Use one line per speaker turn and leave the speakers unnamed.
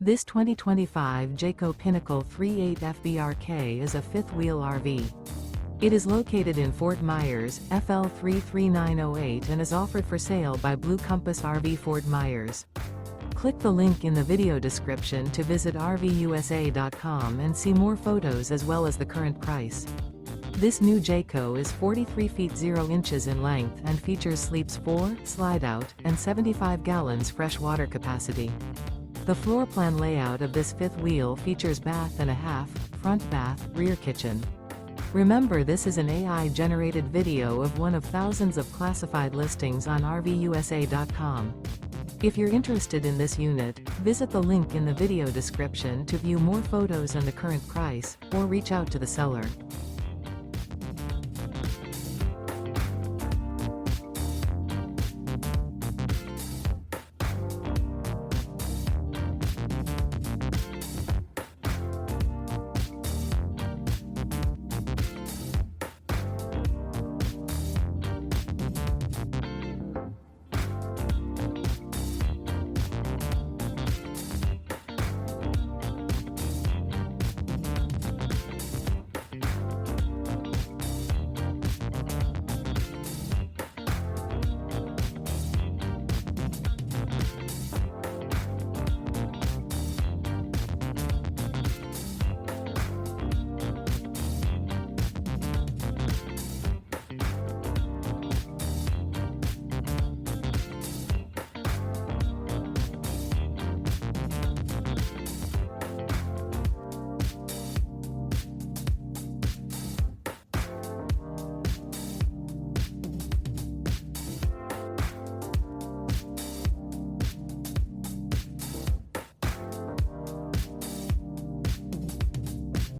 This 2025 Jayco Pinnacle 3.8 FBRK is a fifth-wheel RV. It is located in Fort Myers, FL 33908 and is offered for sale by Blue Compass RV Fort Myers. Click the link in the video description to visit RVUSA.com and see more photos as well as the current price. This new Jayco is 43 feet 0 inches in length and features sleeps 4, slide-out, and 75 gallons fresh water capacity. The floor plan layout of this fifth wheel features bath and a half, front bath, rear kitchen. Remember, this is an AI-generated video of one of thousands of classified listings on RVUSA.com. If you're interested in this unit, visit the link in the video description to view more photos and the current price, or reach out to the seller.